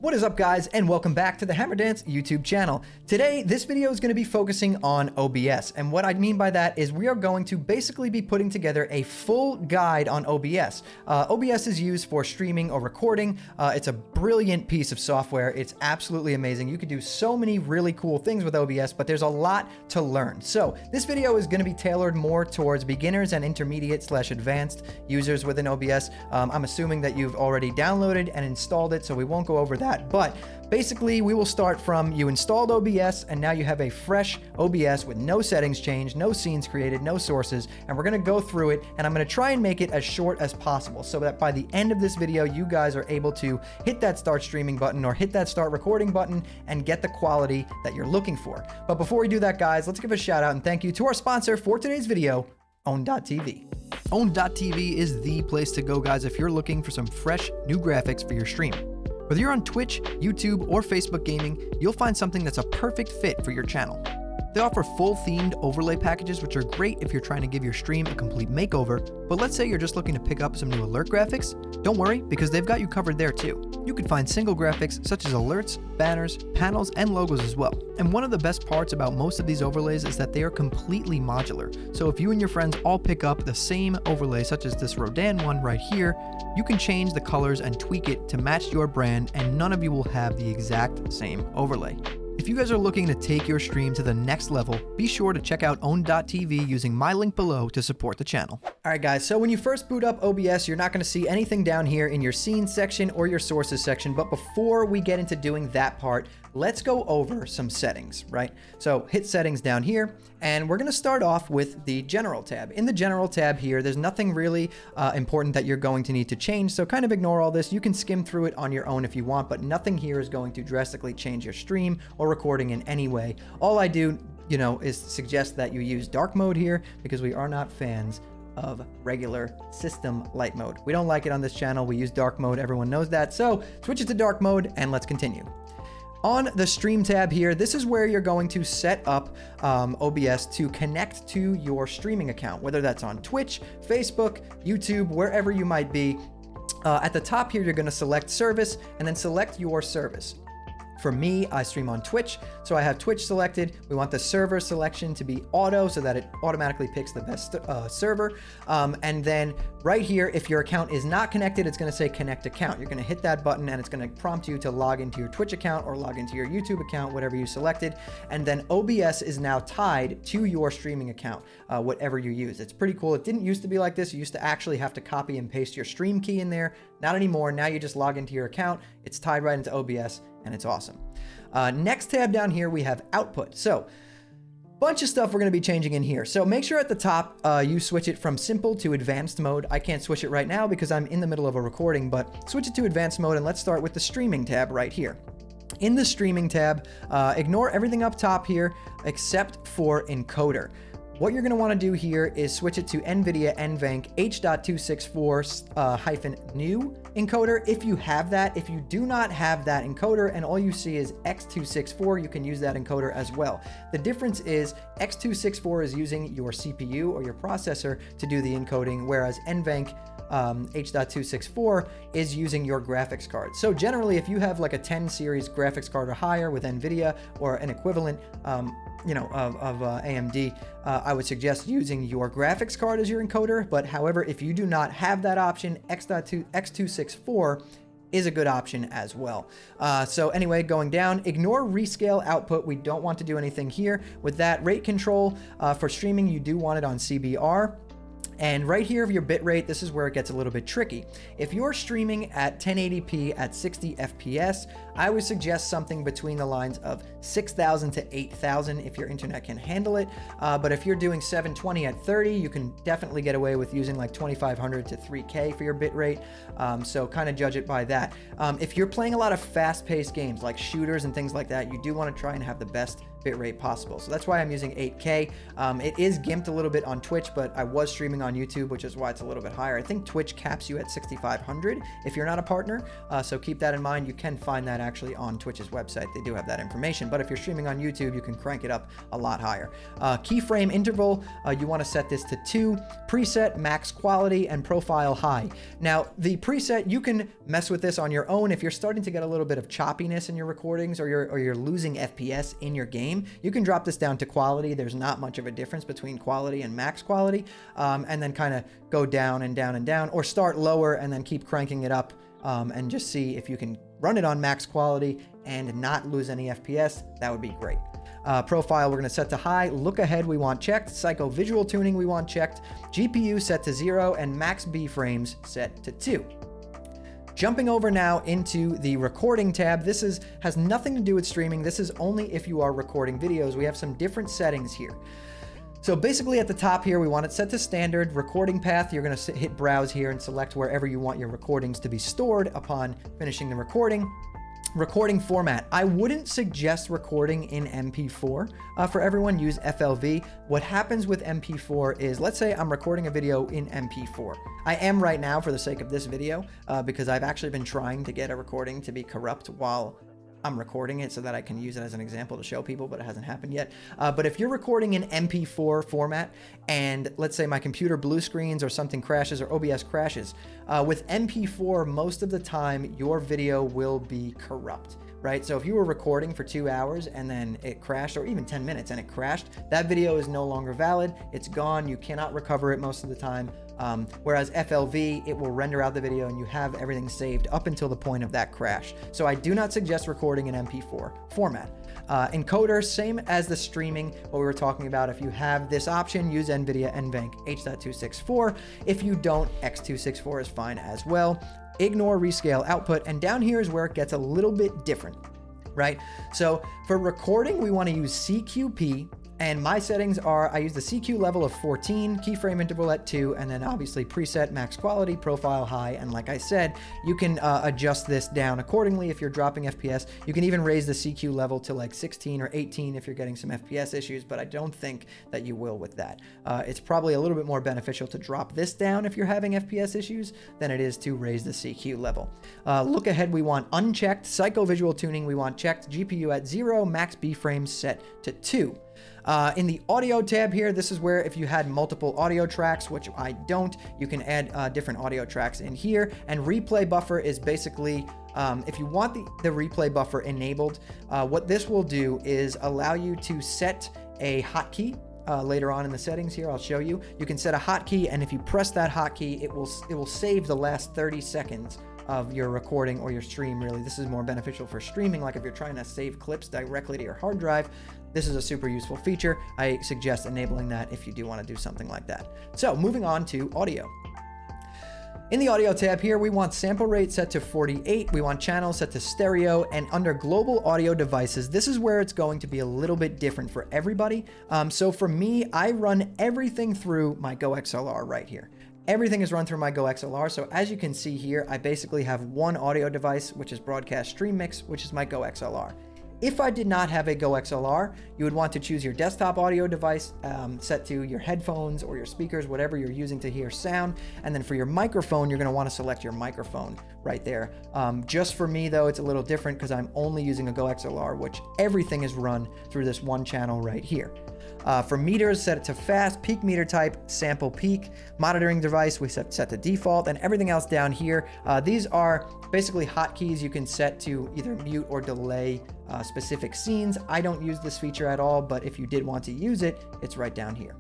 What is up, guys, and welcome back to the Hammer Dance YouTube channel. Today, this video is going to be focusing on OBS, and what I mean by that is we are going to basically be putting together a full guide on OBS. OBS is used for streaming or recording. It's a brilliant piece of software. It's absolutely amazing. You can do so many really cool things with OBS, but there's a lot to learn. So this video is going to be tailored more towards beginners and intermediate/advanced users within OBS. I'm assuming that you've already downloaded and installed it, so we won't go over that. But basically, we will start from you installed OBS and now you have a fresh OBS with no settings changed, no scenes created, no sources, and we're going to go through it, and I'm going to try and make it as short as possible so that by the end of this video, you guys are able to hit that start streaming button or hit that start recording button and get the quality that you're looking for. But before we do that, guys, let's give a shout out and thank you to our sponsor for today's video, Own.tv. Own.tv is the place to go, guys, if you're looking for some fresh new graphics for your stream. Whether you're on Twitch, YouTube, or Facebook gaming, you'll find something that's a perfect fit for your channel. They offer full themed overlay packages, which are great if you're trying to give your stream a complete makeover, but let's say you're just looking to pick up some new alert graphics. Don't worry, because they've got you covered there too. You can find single graphics such as alerts, banners, panels, and logos as well. And one of the best parts about most of these overlays is that they are completely modular. So if you and your friends all pick up the same overlay, such as this Rodan one right here, you can change the colors and tweak it to match your brand, and none of you will have the exact same overlay. If you guys are looking to take your stream to the next level, be sure to check out Own.tv using my link below to support the channel. All right, guys, so when you first boot up OBS, you're not going to see anything down here in your scenes section or your sources section, but before we get into doing that part, let's go over some settings, right? So hit settings down here, and we're going to start off with the general tab. In the general tab here, there's nothing really important that you're going to need to change, so kind of ignore all this. You can skim through it on your own if you want, but nothing here is going to drastically change your stream or recording in any way. All I do, is suggest that you use dark mode here because we are not fans of regular system light mode. We don't like it on this channel. We use dark mode. Everyone knows that. So switch it to dark mode and let's continue. On the stream tab here, this is where you're going to set up OBS to connect to your streaming account, whether that's on Twitch, Facebook, YouTube, wherever you might be. At the top here, you're going to select service and then select your service. For me, I stream on Twitch, so I have Twitch selected. We want the server selection to be auto so that it automatically picks the best server. And then right here, if your account is not connected, it's going to say connect account. You're going to hit that button and it's going to prompt you to log into your Twitch account or log into your YouTube account, whatever you selected. And then OBS is now tied to your streaming account, whatever you use. It's pretty cool. It didn't used to be like this. You used to actually have to copy and paste your stream key in there. Not anymore. Now you just log into your account. It's tied right into OBS. And it's awesome. Next tab down here, we have output. So bunch of stuff we're going to be changing in here. So make sure at the top you switch it from simple to advanced mode. I can't switch it right now because I'm in the middle of a recording, but switch it to advanced mode, and let's start with the streaming tab right here. In the streaming tab, ignore everything up top here except for encoder. What you're going to want to do here is switch it to NVIDIA NVENC H.264-new encoder if you have that. If you do not have that encoder and all you see is X264, you can use that encoder as well. The difference is X264 is using your CPU or your processor to do the encoding, whereas NVENC H.264 is using your graphics card. So generally, if you have like a 10 series graphics card or higher with NVIDIA or an equivalent of AMD, I would suggest using your graphics card as your encoder. But however, if you do not have that option, X264 is a good option as well. So anyway, going down, ignore rescale output. We don't want to do anything here. With that, rate control for streaming, you do want it on CBR. And right here of your bitrate, this is where it gets a little bit tricky. If you're streaming at 1080p at 60 FPS, I would suggest something between the lines of 6,000 to 8,000 if your internet can handle it. But if you're doing 720 at 30, you can definitely get away with using like 2,500 to 3K for your bitrate. So kind of judge it by that. If you're playing a lot of fast-paced games like shooters and things like that, you do want to try and have the best bitrate possible. So that's why I'm using 8K. It is gimped a little bit on Twitch, but I was streaming on YouTube, which is why it's a little bit higher. I think Twitch caps you at 6,500 if you're not a partner. So keep that in mind. You can find that actually on Twitch's website. They do have that information. But if you're streaming on YouTube, you can crank it up a lot higher. Keyframe interval, you want to set this to 2. Preset, max quality, and profile high. Now, the preset, you can mess with this on your own. If you're starting to get a little bit of choppiness in your recordings, or you're losing FPS in your game, you can drop this down to quality. There's not much of a difference between quality and max quality, and then kind of go down and down and down, or start lower and then keep cranking it up, and just see if you can run it on max quality and not lose any FPS. That would be great. Profile, we're going to set to high. Look ahead, we want checked. Psycho visual tuning, we want checked. GPU set to 0, and max B frames set to 2. Jumping over now into the recording tab. This has nothing to do with streaming. This is only if you are recording videos. We have some different settings here. So basically at the top here, we want it set to standard. Recording path, you're going to hit browse here and select wherever you want your recordings to be stored upon finishing the recording. Recording format, I wouldn't suggest recording in MP4 for everyone. Use FLV. What happens with MP4 is, let's say I'm recording a video in MP4. I am right now for the sake of this video, because I've actually been trying to get a recording to be corrupt while I'm recording it so that I can use it as an example to show people, but it hasn't happened yet. But if you're recording in MP4 format, and let's say my computer blue screens or something crashes or OBS crashes, with MP4, most of the time your video will be corrupt, right? So if you were recording for 2 hours and then it crashed, or even 10 minutes and it crashed, that video is no longer valid. It's gone. You cannot recover it most of the time. Whereas FLV, it will render out the video and you have everything saved up until the point of that crash. So I do not suggest recording in MP4 format. Encoder, same as the streaming, what we were talking about. If you have this option, use NVIDIA NVENC H.264. If you don't, X264 is fine as well. Ignore rescale output, and down here is where it gets a little bit different, right? So for recording, we want to use CQP. And my settings are, I use the CQ level of 14, keyframe interval at 2, and then obviously preset, max quality, profile high. And like I said, you can adjust this down accordingly if you're dropping FPS. You can even raise the CQ level to like 16 or 18 if you're getting some FPS issues, but I don't think that you will with that. It's probably a little bit more beneficial to drop this down if you're having FPS issues than it is to raise the CQ level. Look ahead, we want unchecked. Psycho visual tuning, we want checked. GPU at 0, max B frames set to 2. In the audio tab here, this is where if you had multiple audio tracks, which I don't, you can add different audio tracks in here. And replay buffer is basically, if you want the replay buffer enabled, what this will do is allow you to set a hotkey. Later on in the settings here, I'll show you. You can set a hotkey, and if you press that hotkey, it will save the last 30 seconds of your recording or your stream. Really, this is more beneficial for streaming. Like if you're trying to save clips directly to your hard drive, this is a super useful feature. I suggest enabling that if you do want to do something like that. So moving on to audio. In the audio tab here, we want sample rate set to 48. We want channel set to stereo, and under global audio devices, this is where it's going to be a little bit different for everybody. So for me, I run everything through my Go XLR right here. Everything is run through my Go XLR. So as you can see here, I basically have one audio device, which is Broadcast Stream Mix, which is my Go XLR. If I did not have a Go XLR, you would want to choose your desktop audio device, set to your headphones or your speakers, whatever you're using to hear sound. And then for your microphone, you're going to want to select your microphone right there. Just for me, though, it's a little different because I'm only using a Go XLR, which everything is run through this one channel right here. For meters, set it to fast. Peak meter type, sample peak. Monitoring device, we set to default, and everything else down here. These are basically hotkeys you can set to either mute or delay specific scenes. I don't use this feature at all, but if you did want to use it, it's right down here.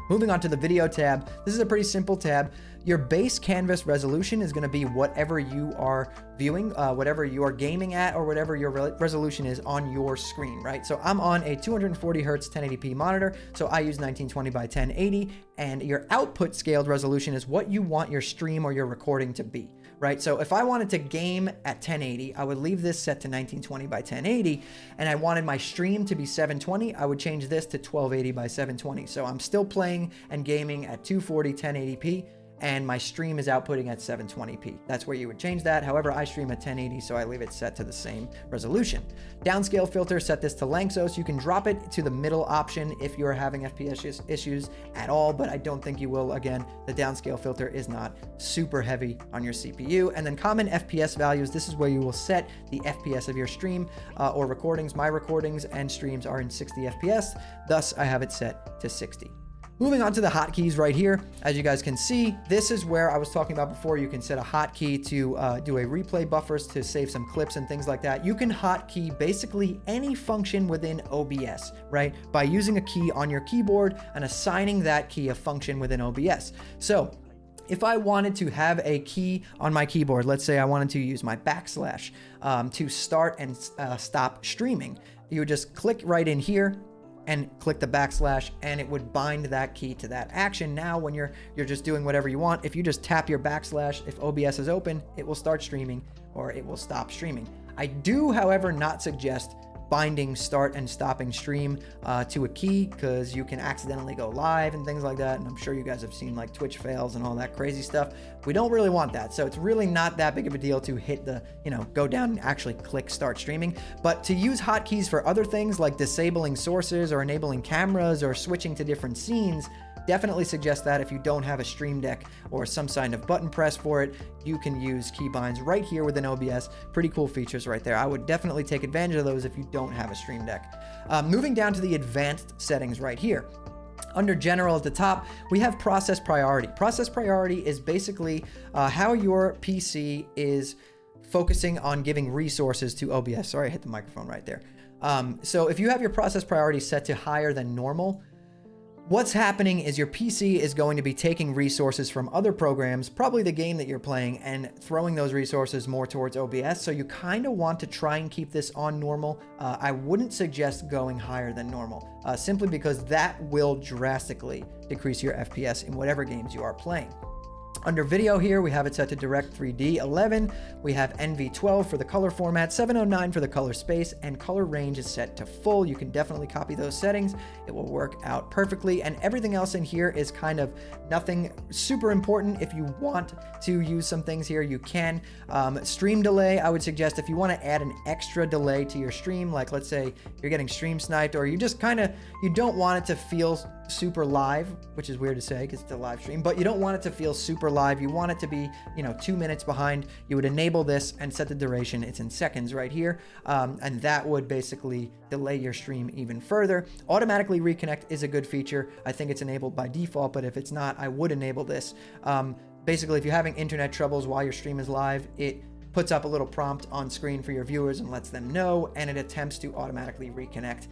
Moving on to the video tab, this is a pretty simple tab. Your base canvas resolution is going to be whatever you are viewing, whatever you are gaming at, or whatever your resolution is on your screen, right? So I'm on a 240 Hertz 1080p monitor, so I use 1920 by 1080, and your output scaled resolution is what you want your stream or your recording to be, right? So if I wanted to game at 1080, I would leave this set to 1920 by 1080, and I wanted my stream to be 720, I would change this to 1280 by 720. So I'm still playing and gaming at 240 1080p, and my stream is outputting at 720p. That's where you would change that. However, I stream at 1080, so I leave it set to the same resolution. Downscale filter, set this to Lanxos. You can drop it to the middle option if you're having FPS issues at all, but I don't think you will. Again, the downscale filter is not super heavy on your CPU. And then common FPS values, this is where you will set the FPS of your stream or recordings. My recordings and streams are in 60 FPS, thus I have it set to 60. Moving on to the hotkeys right here. As you guys can see, this is where I was talking about before. You can set a hotkey to do a replay buffers to save some clips and things like that. You can hotkey basically any function within OBS, right? By using a key on your keyboard and assigning that key a function within OBS. So if I wanted to have a key on my keyboard, let's say I wanted to use my backslash to start and stop streaming, you would just click right in here and click the backslash, and it would bind that key to that action. Now, when you're just doing whatever you want, if you just tap your backslash, if OBS is open, it will start streaming or it will stop streaming. I do, however, not suggest binding start and stopping stream to a key, because you can accidentally go live and things like that. And I'm sure you guys have seen like Twitch fails and all that crazy stuff. We don't really want that. So it's really not that big of a deal to hit the, go down and actually click start streaming. But to use hotkeys for other things like disabling sources or enabling cameras or switching to different scenes, definitely suggest that if you don't have a Stream Deck or some kind of button press for it, you can use keybinds right here within OBS. Pretty cool features right there. I would definitely take advantage of those if you don't have a Stream Deck. Moving down to the advanced settings right here. Under general at the top, we have process priority. Process priority is basically how your PC is focusing on giving resources to OBS. Sorry, I hit the microphone right there. So if you have your process priority set to higher than normal, what's happening is your PC is going to be taking resources from other programs, probably the game that you're playing, and throwing those resources more towards OBS. So you kind of want to try and keep this on normal. I wouldn't suggest going higher than normal, simply because that will drastically decrease your FPS in whatever games you are playing. Under video here, we have it set to Direct3D 11. We have NV12 for the color format, 709 for the color space, and color range is set to full. You can definitely copy those settings. It will work out perfectly. And everything else in here is kind of nothing super important. If you want to use some things here, you can. Stream delay, I would suggest if you want to add an extra delay to your stream, like let's say you're getting stream sniped, or you just you don't want it to feel super live, which is weird to say because it's a live stream, but you don't want it to feel super live. You want it to be, 2 minutes behind. You would enable this and set the duration. It's in seconds right here. And that would basically delay your stream even further. Automatically reconnect is a good feature. I think it's enabled by default, but if it's not, I would enable this. Basically, if you're having internet troubles while your stream is live, it puts up a little prompt on screen for your viewers and lets them know, and it attempts to automatically reconnect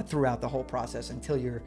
throughout the whole process until you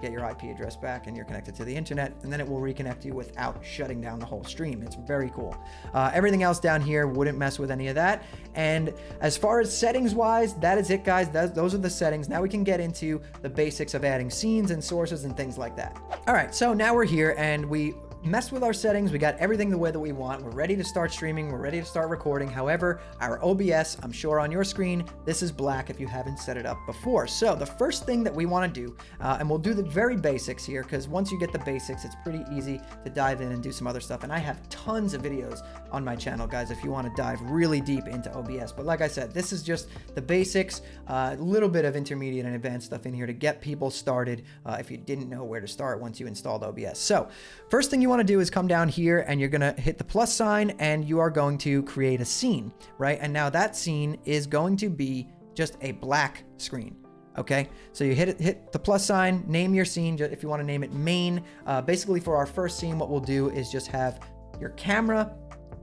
get your IP address back and you're connected to the internet, and then it will reconnect you without shutting down the whole stream. It's very cool. Everything else down here wouldn't mess with any of that. And as far as settings wise, that is it, guys. Those are the settings. Now we can get into the basics of adding scenes and sources and things like that. All right, so now we're here and we messed with our settings. We got everything the way that we want. We're ready to start streaming. We're ready to start recording. However, our OBS, I'm sure on your screen, this is black if you haven't set it up before. So the first thing that we want to do, and we'll do the very basics here, because once you get the basics, it's pretty easy to dive in and do some other stuff. And I have tons of videos on my channel, guys, if you want to dive really deep into OBS. But like I said, this is just the basics, a little bit of intermediate and advanced stuff in here to get people started if you didn't know where to start once you installed OBS. So first thing you want to do is come down here and you're going to hit the plus sign and you are going to create a scene, right? And now that scene is going to be just a black screen. Okay, so you hit the plus sign, name your scene. If you want to name it main, basically for our first scene, what we'll do is just have your camera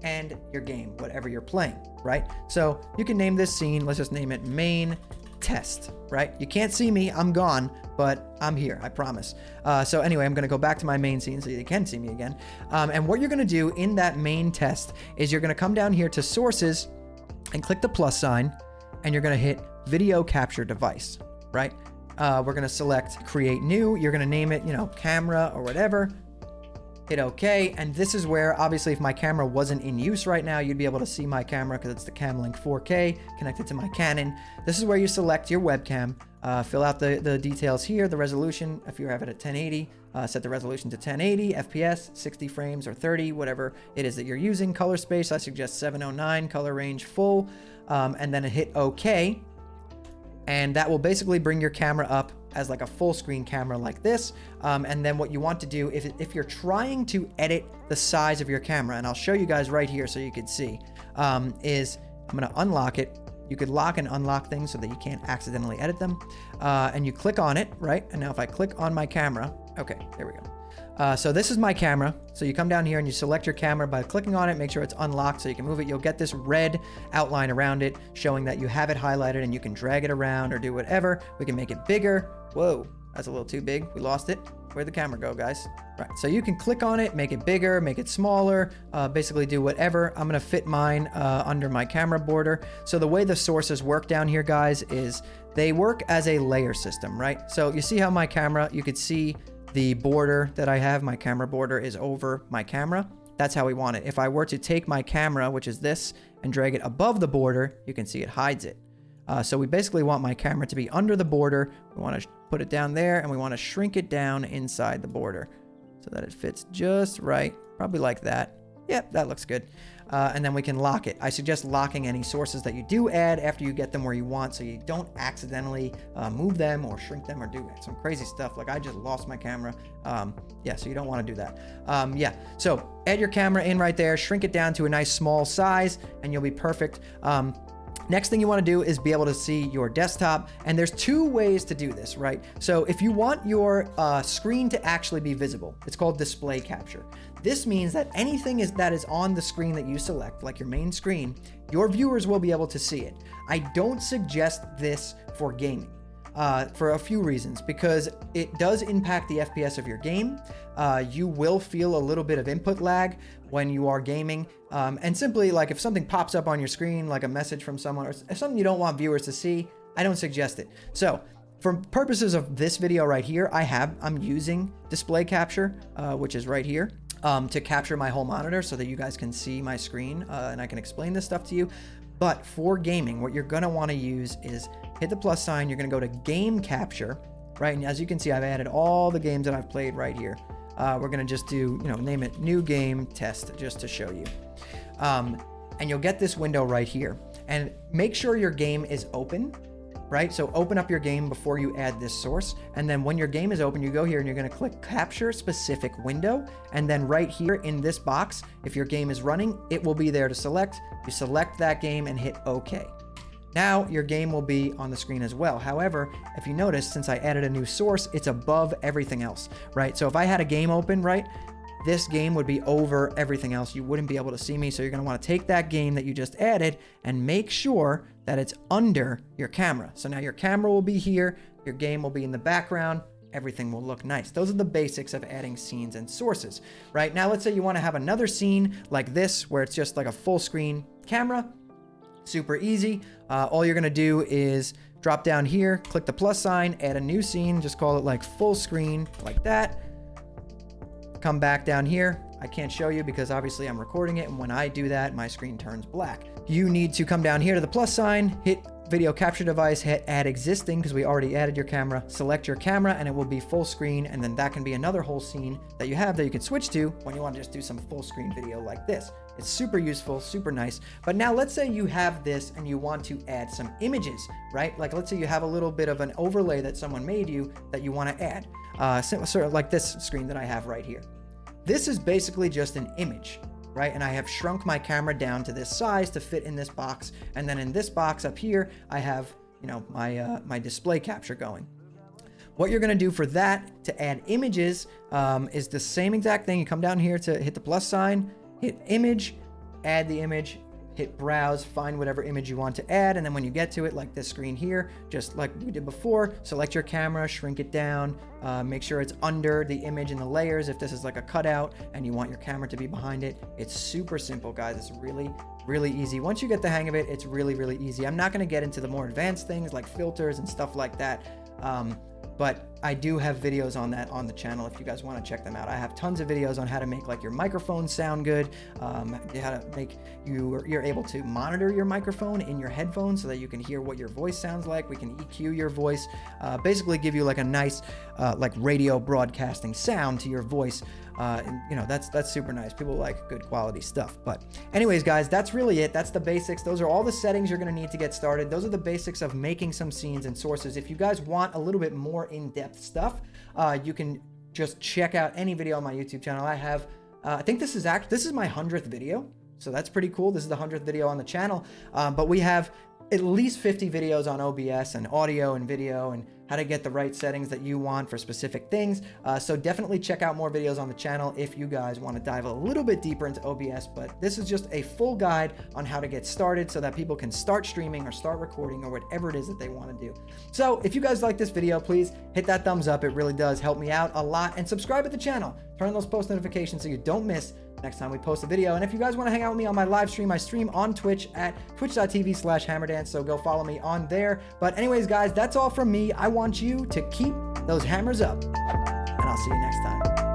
and your game, whatever you're playing, right? So you can name this scene, let's just name it main test, right? You can't see me, I'm gone, but I'm here, I promise. So anyway, I'm gonna go back to my main scene so you can see me again. And what you're gonna do in that main test is you're gonna come down here to sources and click the plus sign, and you're gonna hit video capture device, right? We're gonna select create new. You're gonna name it, camera or whatever. hit OK, and this is where, obviously, if my camera wasn't in use right now, you'd be able to see my camera because it's the Camlink 4K connected to my Canon. This is where you select your webcam, fill out the details here, the resolution, if you have it at 1080, set the resolution to 1080, FPS, 60 frames or 30, whatever it is that you're using. Color space, I suggest 709, color range full, and then hit OK. And that will basically bring your camera up as like a full screen camera like this. And then what you want to do, if you're trying to edit the size of your camera, and I'll show you guys right here so you can see, is I'm gonna unlock it. You could lock and unlock things so that you can't accidentally edit them. And you click on it, right? And now if I click on my camera, okay, there we go. So this is my camera. So you come down here and you select your camera by clicking on it, make sure it's unlocked so you can move it. You'll get this red outline around it showing that you have it highlighted, and you can drag it around or do whatever. We can make it bigger. Whoa, that's a little too big. We lost it. Where'd the camera go, guys? Right, so you can click on it, make it bigger, make it smaller, basically do whatever. I'm gonna fit mine under my camera border. So the way the sources work down here, guys, is they work as a layer system, right? So you see how my camera, you could see the border that I have, my camera border is over my camera. That's how we want it. If I were to take my camera, which is this, and drag it above the border, you can see it hides it. So we basically want my camera to be under the border. We want to put it down there, and we want to shrink it down inside the border so that it fits just right, probably like that. Yep, that looks good. And then we can lock it. I suggest locking any sources that you do add after you get them where you want, so you don't accidentally move them or shrink them or do some crazy stuff. Like I just lost my camera. Yeah, so you don't want to do that. Yeah, so add your camera in right there, shrink it down to a nice small size, and you'll be perfect. Next thing you want to do is be able to see your desktop, and there's two ways to do this, right? So if you want your screen to actually be visible, it's called display capture. This means that anything that is on the screen that you select, like your main screen, your viewers will be able to see it. I don't suggest this for gaming. For a few reasons, because it does impact the FPS of your game. You will feel a little bit of input lag when you are gaming. And simply, like, if something pops up on your screen, like a message from someone or something you don't want viewers to see, I don't suggest it. So for purposes of this video right here, I'm using display capture, which is right here, to capture my whole monitor so that you guys can see my screen, and I can explain this stuff to you. But for gaming, what you're gonna wanna use is hit the plus sign, you're gonna go to game capture, right? And as you can see, I've added all the games that I've played right here. We're gonna just do, name it new game test, just to show you. And you'll get this window right here. And make sure your game is open, right? So open up your game before you add this source. And then when your game is open, you go here and you're gonna click capture specific window. And then right here in this box, if your game is running, it will be there to select. You select that game and hit OK. Now your game will be on the screen as well. However, if you notice, since I added a new source, it's above everything else, right? So if I had a game open, right, this game would be over everything else. You wouldn't be able to see me. So you're gonna wanna take that game that you just added and make sure that it's under your camera. So now your camera will be here, your game will be in the background, everything will look nice. Those are the basics of adding scenes and sources, right? Now let's say you wanna have another scene like this, where it's just like a full screen camera. Super easy. All you're gonna do is drop down here, click the plus sign, add a new scene, just call it like full screen, like that. Come back down here. I can't show you because obviously I'm recording it, and when I do that, my screen turns black. You need to come down here to the plus sign, hit video capture device, hit add existing, because we already added your camera, select your camera, and it will be full screen, and then that can be another whole scene that you have that you can switch to when you want to just do some full screen video like this. It's super useful, super nice. But now let's say you have this and you want to add some images, right? Like let's say you have a little bit of an overlay that someone made you that you want to add, sort of like this screen that I have right here. This is basically just an image, right? And I have shrunk my camera down to this size to fit in this box. And then in this box up here, I have, my display capture going. What you're gonna do for that to add images is the same exact thing. You come down here to hit the plus sign, hit image, add the image, hit browse, find whatever image you want to add. And then when you get to it, like this screen here, just like we did before, select your camera, shrink it down, make sure it's under the image in the layers. If this is like a cutout and you want your camera to be behind it, it's super simple, guys. It's really, really easy. Once you get the hang of it, it's really, really easy. I'm not gonna get into the more advanced things like filters and stuff like that. But I do have videos on that on the channel if you guys want to check them out. I have tons of videos on how to make like your microphone sound good, how to make you're able to monitor your microphone in your headphones so that you can hear what your voice sounds like. We can EQ your voice, basically give you like a nice like radio broadcasting sound to your voice. And you know, that's super nice. People like good quality stuff. But anyways, guys, that's really it. That's the basics. Those are all the settings you're going to need to get started. Those are the basics of making some scenes and sources. If you guys want a little bit more in-depth stuff, you can just check out any video on my YouTube channel. I have, I think this is my 100th video. So that's pretty cool. This is the 100th video on the channel. But we have at least 50 videos on OBS and audio and video and how to get the right settings that you want for specific things. So definitely check out more videos on the channel if you guys want to dive a little bit deeper into OBS. But this is just a full guide on how to get started so that people can start streaming or start recording or whatever it is that they want to do. So if you guys like this video, please hit that thumbs up. It really does help me out a lot. And subscribe to the channel. Turn on those post notifications so you don't miss next time we post a video. And if you guys want to hang out with me on my live stream, I stream on Twitch at twitch.tv/hammerdance. So go follow me on there. But anyways, guys, that's all from me. I want you to keep those hammers up, and I'll see you next time.